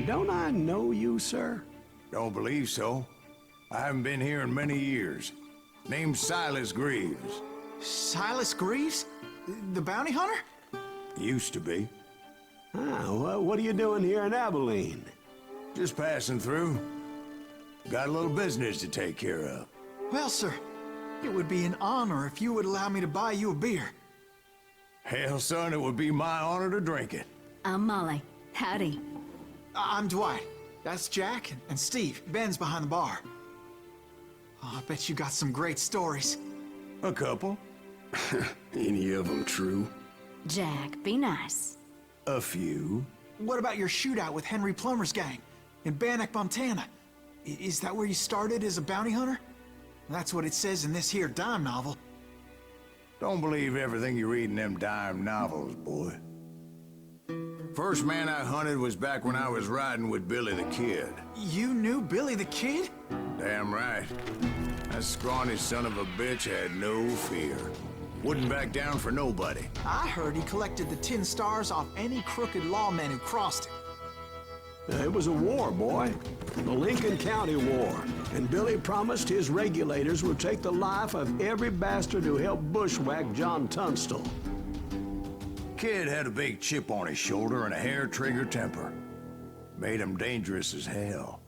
Don't I know you, sir? Don't believe so. I haven't been here in many years. Name's Silas Greaves. Silas Greaves? The bounty hunter? Used to be. Ah, well, what are you doing here in Abilene? Just passing through. Got a little business to take care of. Well, sir, it would be an honor if you would allow me to buy you a beer. Hell, son, it would be my honor to drink it. I'm Molly. Howdy. I'm Dwight. That's Jack and Steve. Ben's behind the bar. Oh, I bet you got some great stories. A couple. Any of them true? Jack, be nice. A few. What about your shootout with Henry Plummer's gang in Bannock, Montana? Is that where you started as a bounty hunter? That's what it says in this here dime novel. Don't believe everything you read in them dime novels, boy. First man I hunted was back when I was riding with Billy the Kid. You knew Billy the Kid? Damn right. That scrawny son of a bitch had no fear. Wouldn't back down for nobody. I heard he collected the 10 stars off any crooked lawman who crossed him. It was a war, boy. The Lincoln County War. And Billy promised his regulators would take the life of every bastard who helped bushwhack John Tunstall. Kid had a big chip on his shoulder and a hair-trigger temper. Made him dangerous as hell.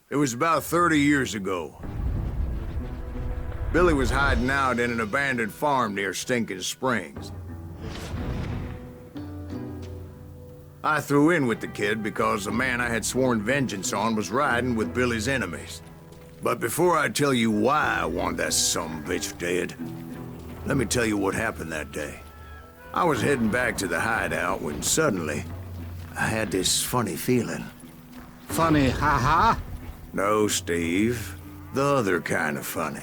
It was about 30 years ago. Billy was hiding out in an abandoned farm near Stinking Springs. I threw in with the kid because the man I had sworn vengeance on was riding with Billy's enemies. But before I tell you why I want that sumbitch dead, let me tell you what happened that day. I was heading back to the hideout when suddenly I had this funny feeling. Funny, haha? No, Steve. The other kind of funny.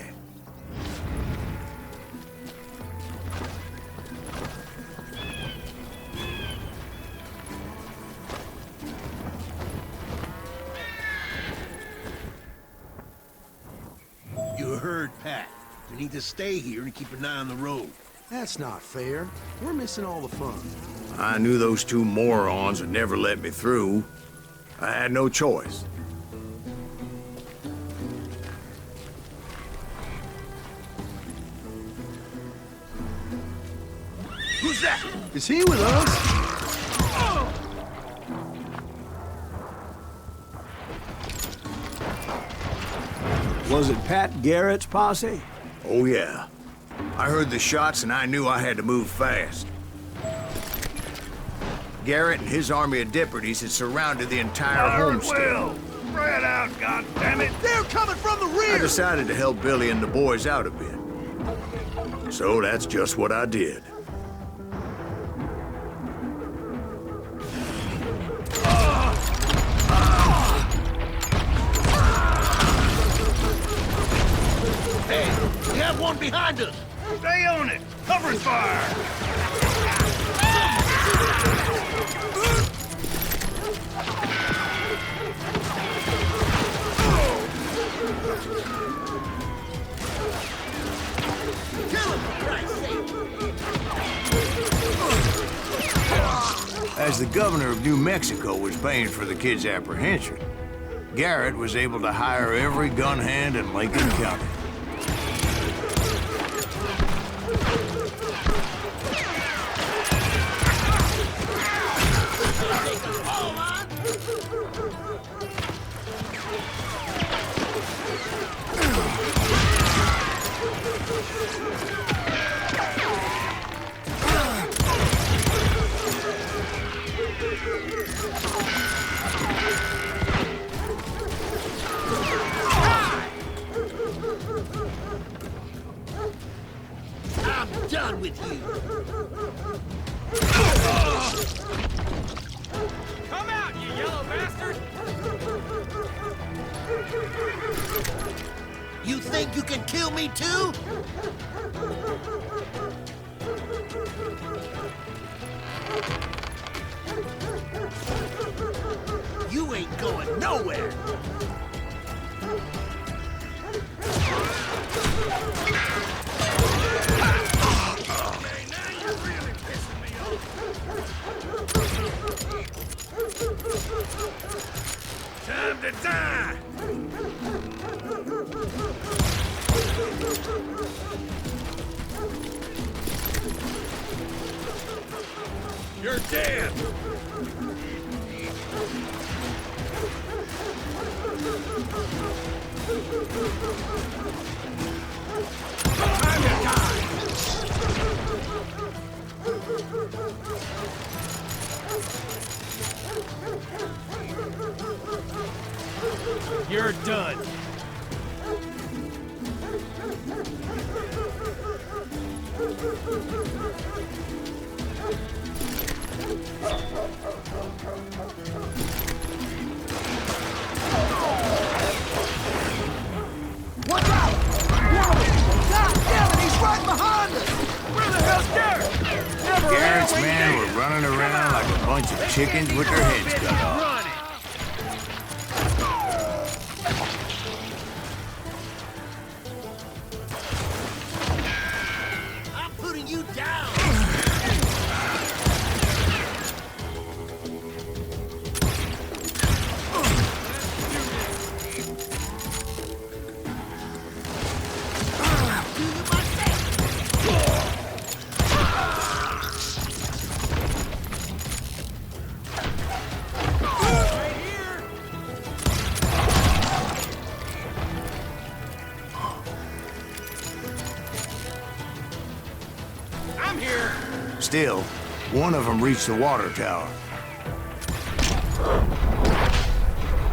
You heard Pat. We need to stay here and keep an eye on the road. That's not fair. We're missing all the fun. I knew those two morons would never let me through. I had no choice. Who's that? Is he with us? Was it Pat Garrett's posse? Oh, yeah. I heard the shots and I knew I had to move fast. Garrett and his army of deputies had surrounded the entire homestead. Spread out, goddammit! They're coming from the rear! I decided to help Billy and the boys out a bit. So that's just what I did. Hey, we have one behind us! Stay on it! Cover fire! As the governor of New Mexico was paying for the kid's apprehension, Garrett was able to hire every gun hand in Lincoln County. done with you. Come out, you yellow bastard! You think you can kill me too? You ain't going nowhere! Time to die! You're dead! Time to die! You're done. Watch out! Whoa! God damn it, he's right behind us! Where the hell's Garrett? Never Garrett's men were running around like a bunch of chickens with their heads cut off. Running. I'm putting you down! I'm here. Still, one of them reached the water tower.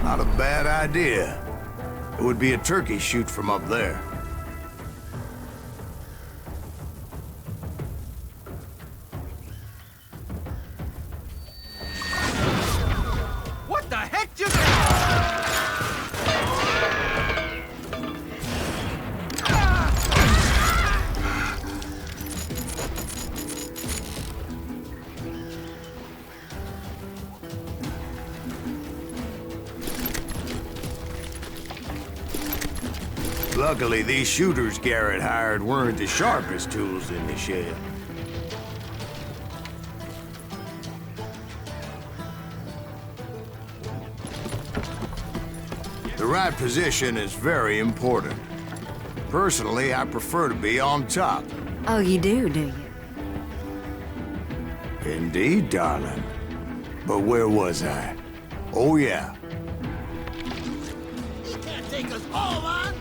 Not a bad idea. It would be a turkey shoot from up there. What the heck just... Luckily, these shooters Garrett hired weren't the sharpest tools in the shed. The right position is very important. Personally, I prefer to be on top. Oh, you do you? Indeed, darling. But where was I? Oh, yeah. You can't take us all on!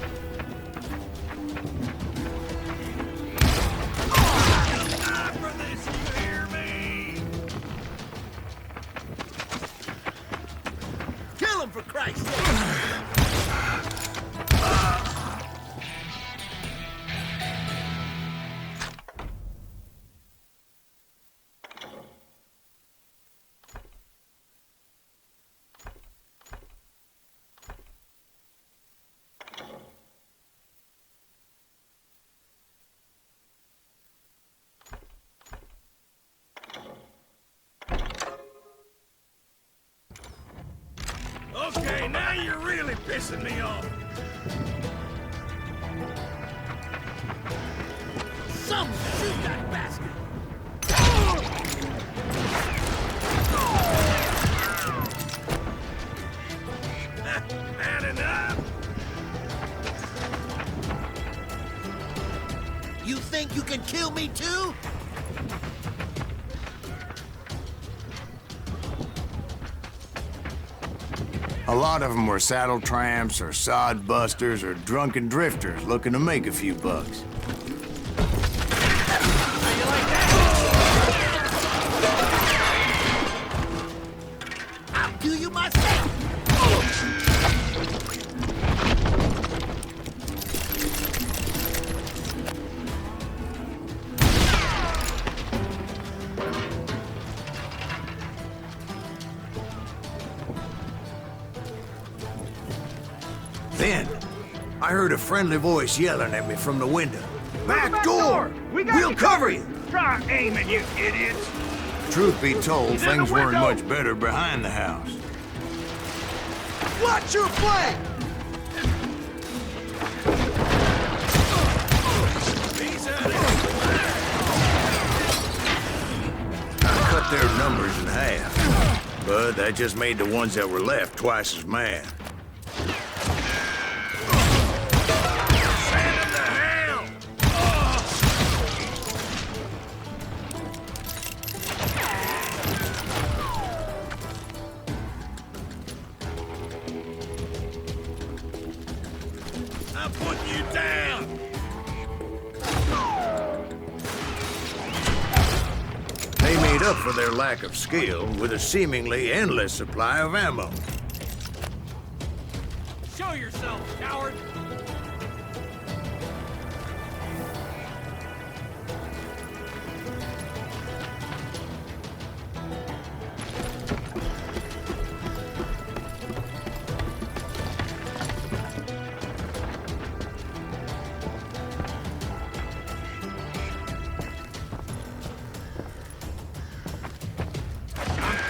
Die for this, you hear me? Kill him, for Christ's sake! Okay, now you're really pissing me off. Some shoot that bastard! Bad enough. You think you can kill me too? A lot of them were saddle tramps or sod busters or drunken drifters looking to make a few bucks. I'll do you myself! I heard a friendly voice yelling at me from the window. Back door! We'll cover you! Try aiming, you idiots! Truth be told, things weren't much better behind the house. Watch your flank! I cut their numbers in half, but that just made the ones that were left twice as mad. I'm putting you down! They made up for their lack of skill with a seemingly endless supply of ammo. Show yourself, coward!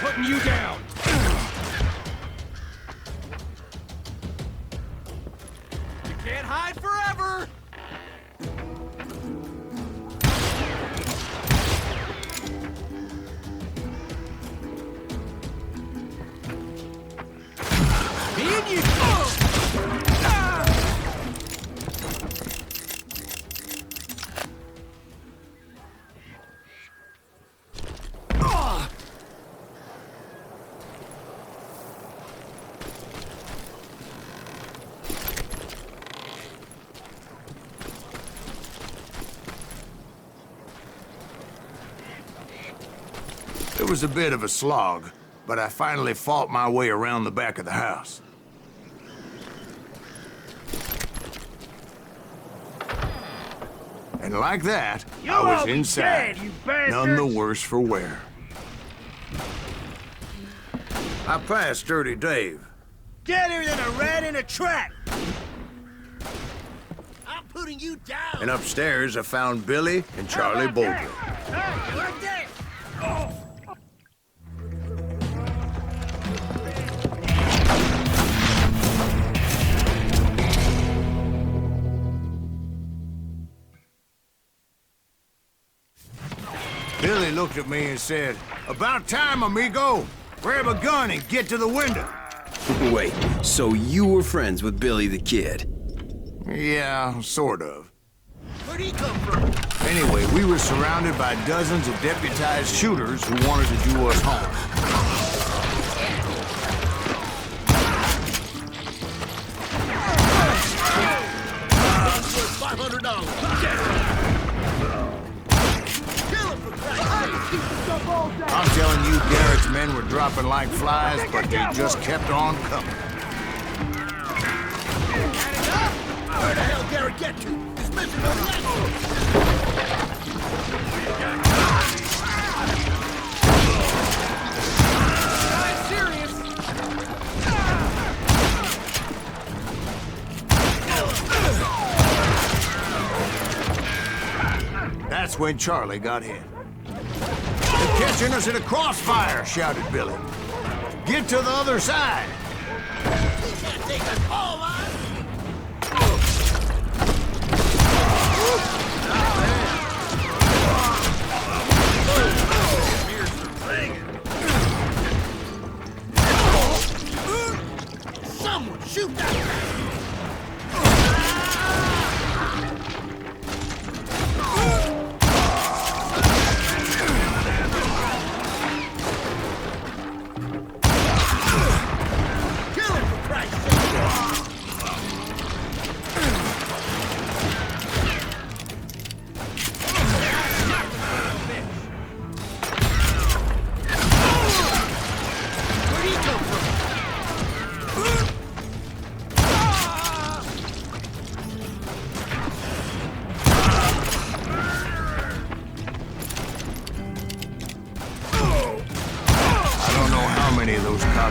Putting you down! You can't hide forever! Me and you! It was a bit of a slog, but I finally fought my way around the back of the house. And like that, I was inside, none the worse for wear. I passed Dirty Dave. Deader than a rat in a trap! I'm putting you down! And upstairs, I found Billy and Charlie Bolger. Hey, right there! Oh. Billy looked at me and said, "About time, amigo. Grab a gun and get to the window." Wait, so you were friends with Billy the Kid? Yeah, sort of. Where'd he come from? Anyway, we were surrounded by dozens of deputized shooters who wanted to do us harm. $500. I'm telling you, Garrett's men were dropping like flies, but they just kept on coming. Where the hell Garrett get to? He's missing no That's when Charlie got hit. "They're catching us in a crossfire," shouted Billy. "Get to the other side." can't take us all on! Someone shoot that guy!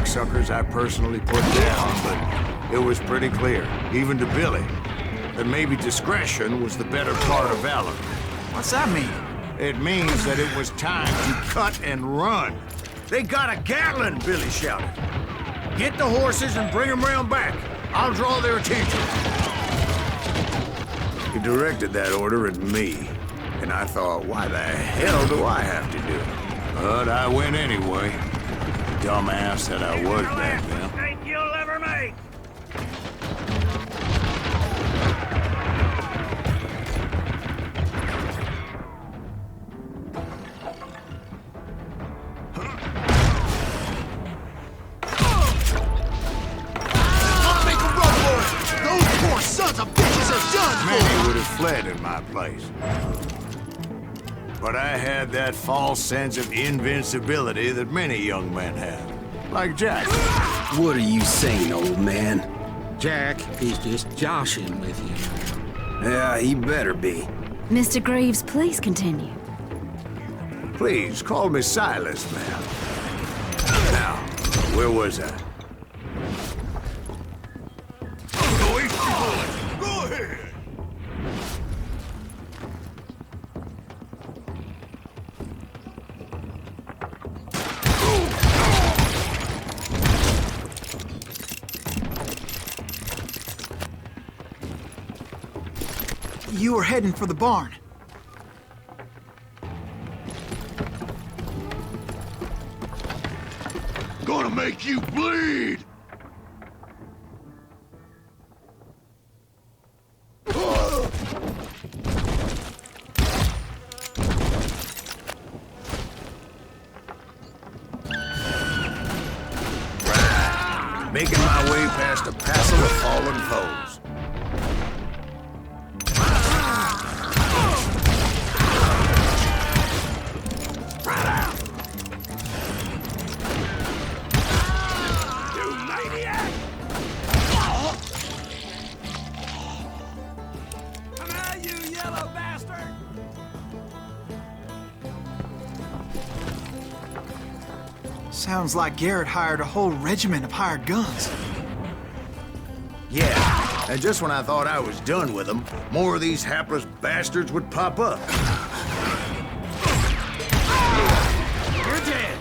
Suckers I personally put down, but it was pretty clear, even to Billy, that maybe discretion was the better part of valor. What's that mean? It means that it was time to cut and run. They got a Gatling, Billy shouted. Get the horses and bring them round back. I'll draw their attention. He directed that order at me, and I thought, why the hell do I have to do it? But I went anyway. Dumbass that I was back then. Think you'll ever make? Many would have fled in my place. But I had that false sense of invincibility that many young men have. Like Jack. What are you saying, old man? Jack is just joshing with you. Yeah, he better be. Mr. Greaves, please continue. Please, call me Silas, ma'am. Now, where was I? Go easy, bullet. Go ahead. You were heading for the barn. Gonna make you bleed! Making my way past a passel of fallen foes. Sounds like Garrett hired a whole regiment of hired guns. Yeah, and just when I thought I was done with them, more of these hapless bastards would pop up. You're dead.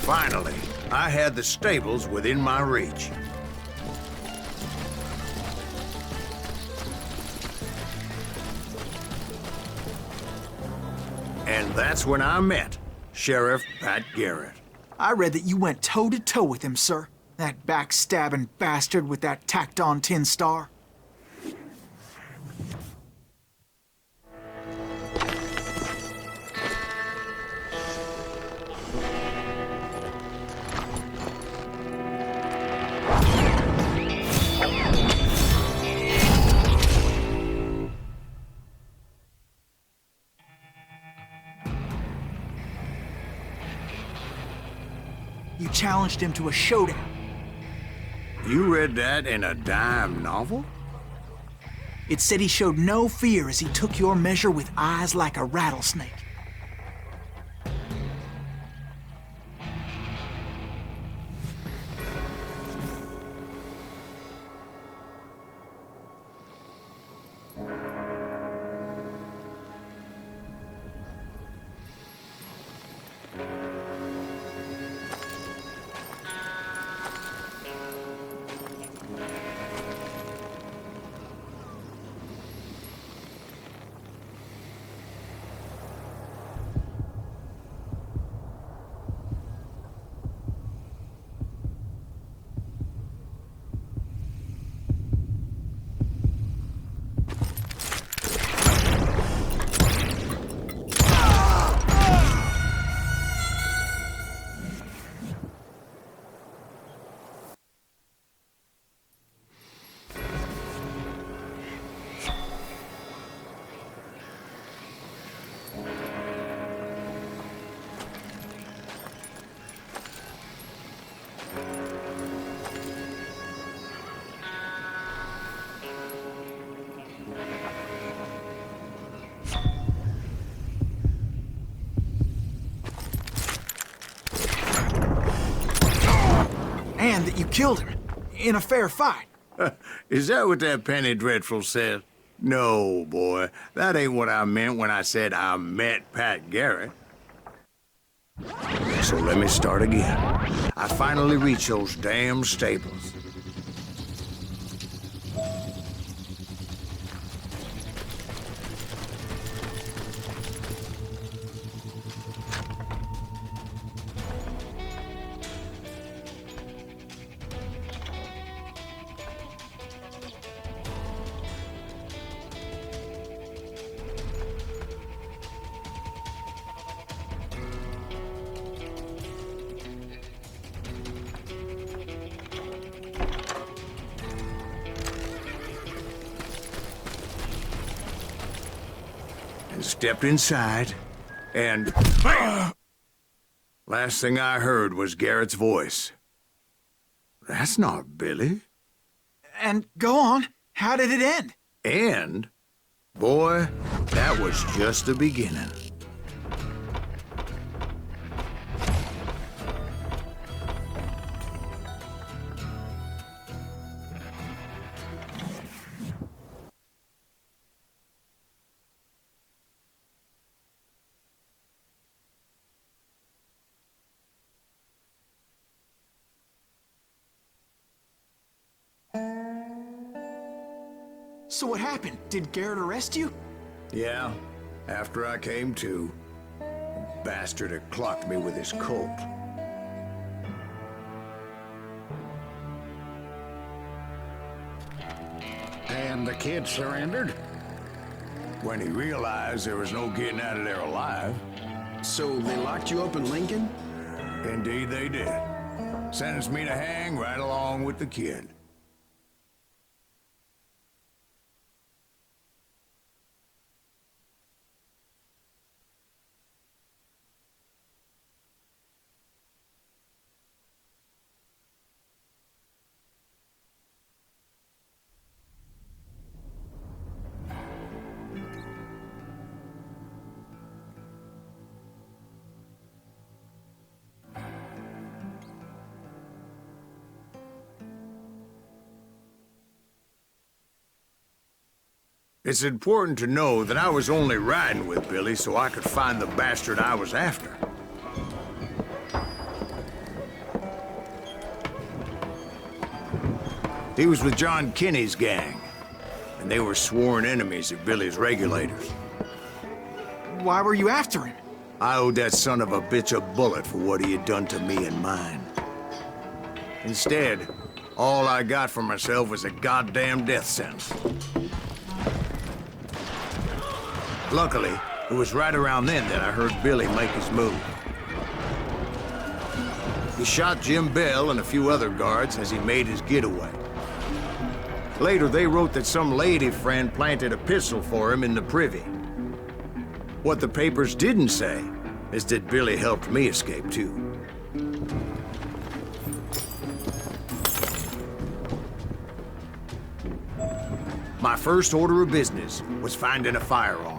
Finally, I had the stables within my reach. And that's when I met Sheriff Pat Garrett. I read that you went toe-to-toe with him, sir. That backstabbing bastard with that tacked-on tin star. You challenged him to a showdown. You read that in a dime novel? It said he showed no fear as he took your measure with eyes like a rattlesnake. and that you killed him. In a fair fight. Is that what that penny dreadful said? No, boy. That ain't what I meant when I said I met Pat Garrett. So let me start again. I finally reached those damn stables. Stepped inside, and last thing I heard was Garrett's voice. That's not Billy. And go on. How did it end? And, boy, that was just the beginning. So what happened? Did Garrett arrest you? Yeah, after I came to, the bastard had clocked me with his Colt. And the kid surrendered? When he realized there was no getting out of there alive. So they locked you up in Lincoln? Indeed they did. Sentenced me to hang right along with the kid. It's important to know that I was only riding with Billy so I could find the bastard I was after. He was with John Kinney's gang, and they were sworn enemies of Billy's regulators. Why were you after him? I owed that son of a bitch a bullet for what he had done to me and mine. Instead, all I got for myself was a goddamn death sentence. Luckily, it was right around then that I heard Billy make his move. He shot Jim Bell and a few other guards as he made his getaway. Later, they wrote that some lady friend planted a pistol for him in the privy. What the papers didn't say is that Billy helped me escape, too. My first order of business was finding a firearm.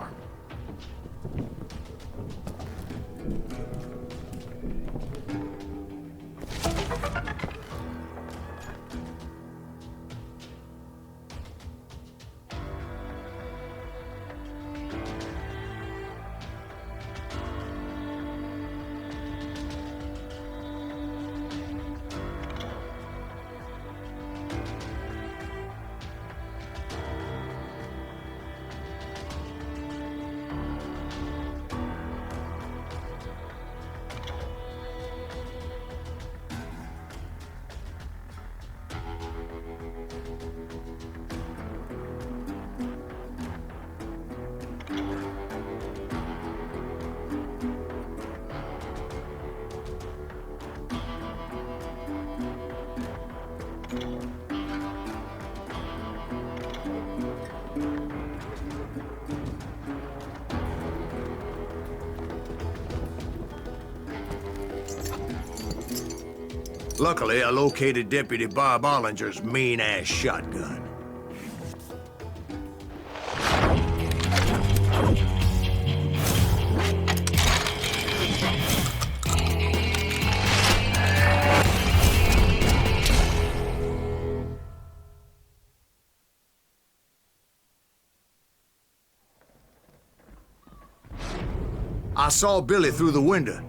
Luckily, I located Deputy Bob Ollinger's mean-ass shotgun. I saw Billy through the window,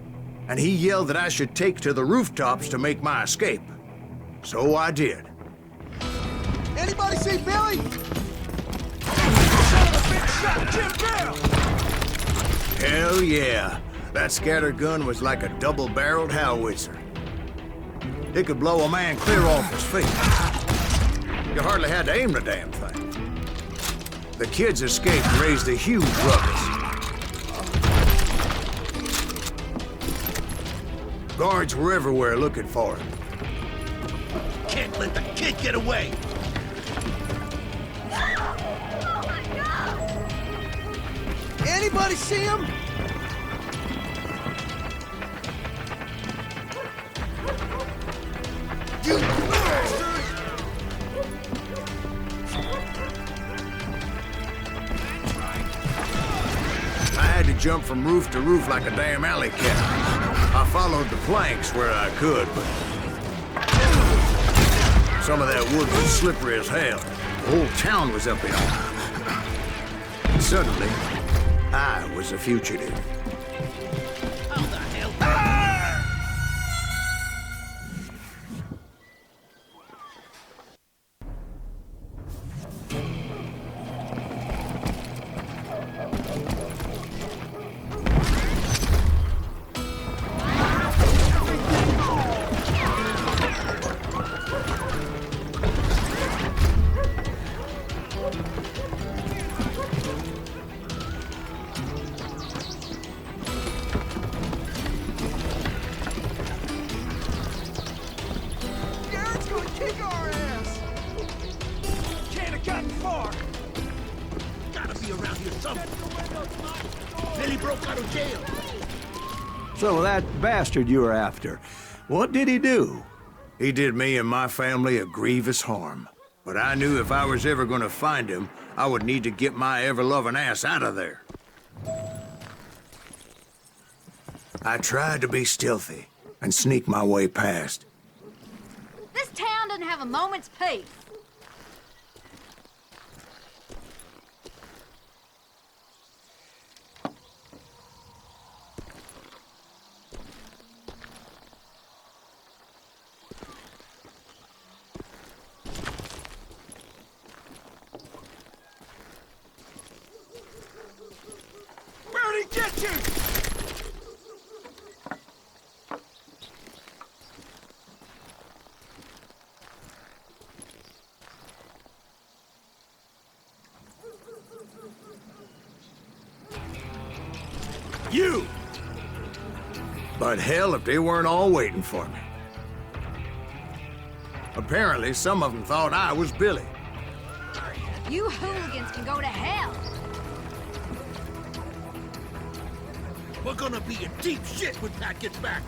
and he yelled that I should take to the rooftops to make my escape. So I did. Anybody see Billy? Hell yeah. That scatter gun was like a double-barreled howitzer. It could blow a man clear off his feet. You hardly had to aim the damn thing. The kids escaped and raised a huge ruckus. Guards were everywhere looking for him. Can't let the kid get away. Anybody see him? You bastard! I had to jump from roof to roof like a damn alley cat. I followed the planks where I could, but some of that wood was slippery as hell. The whole town was up in arms. Suddenly, I was a fugitive. How the hell? Garrett's gonna kick our ass! Can't have gotten far! Gotta be around here somewhere. Billy broke out of jail. So that bastard you were after, what did he do? He did me and my family a grievous harm. But I knew if I was ever gonna find him, I would need to get my ever-loving ass out of there. I tried to be stealthy and sneak my way past. This town doesn't have a moment's peace. Where'd he get you? You! But hell if they weren't all waiting for me. Apparently, some of them thought I was Billy. You hooligans can go to hell. We're gonna be in deep shit when Pat gets back.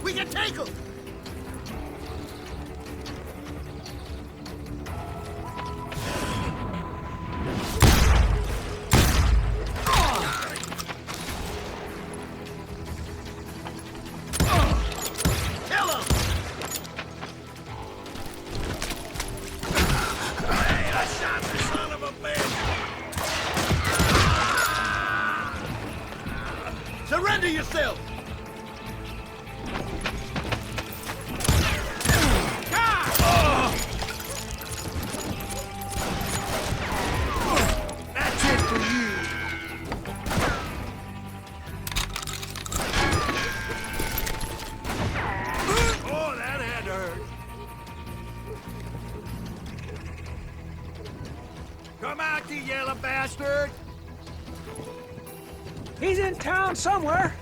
We can take him! Kill him! Hey, I shot the son of a bitch! Surrender yourself! That's it for you! Oh, that had to hurt. Come out, you yellow bastard! He's in town somewhere.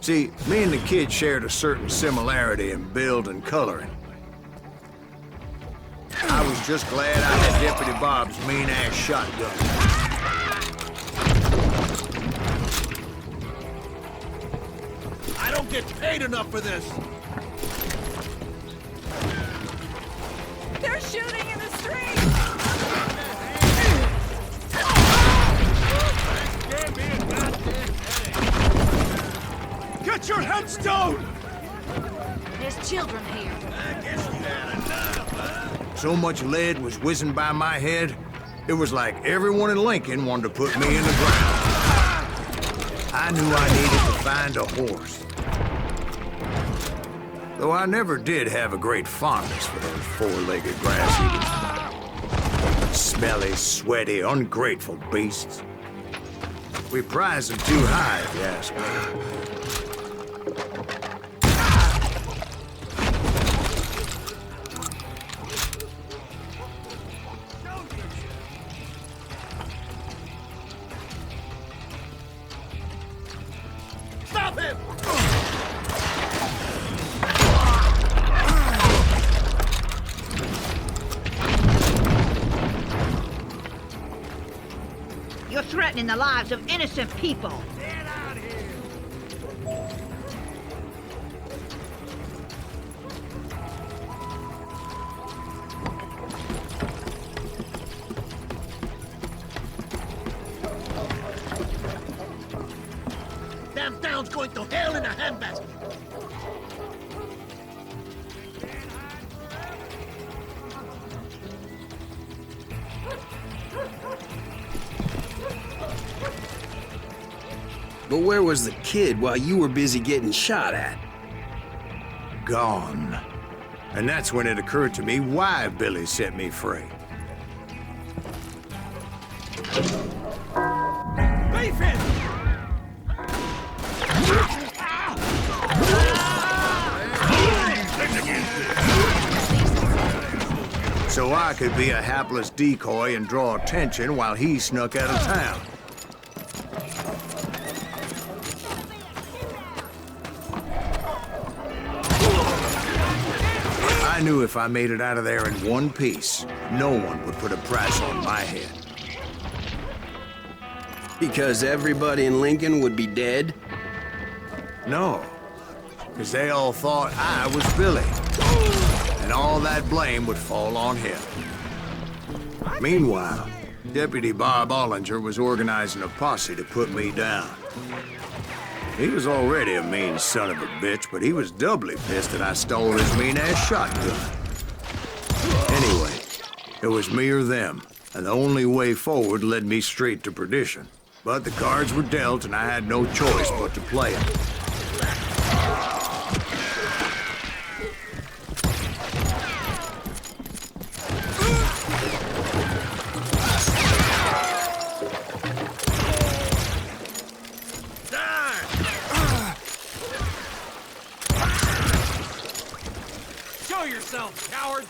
See, me and the kid shared a certain similarity in build and coloring. I was just glad I had Deputy Bob's mean-ass shotgun. I don't get paid enough for this! They're shooting in the street. Get your headstone! There's children here. I guess you had enough. So much lead was whizzing by my head, it was like everyone in Lincoln wanted to put me in the ground. I knew I needed to find a horse. Though I never did have a great fondness for those four-legged grass-eating, smelly, sweaty, ungrateful beasts. We prize them too high, if you ask me. Stop him! You're threatening the lives of innocent people. Get out of here! Damn town's going to hell in a handbasket. But where was the kid while you were busy getting shot at? Gone. And that's when it occurred to me why Billy set me free. Leave him! So I could be a hapless decoy and draw attention while he snuck out of town. I knew if I made it out of there in one piece, no one would put a price on my head. Because everybody in Lincoln would be dead? No, because they all thought I was Billy, and all that blame would fall on him. Meanwhile, Deputy Bob Ollinger was organizing a posse to put me down. He was already a mean son of a bitch, but he was doubly pissed that I stole his mean-ass shotgun. Anyway, it was me or them, and the only way forward led me straight to perdition. But the cards were dealt, and I had no choice but to play them. Show yourself, coward!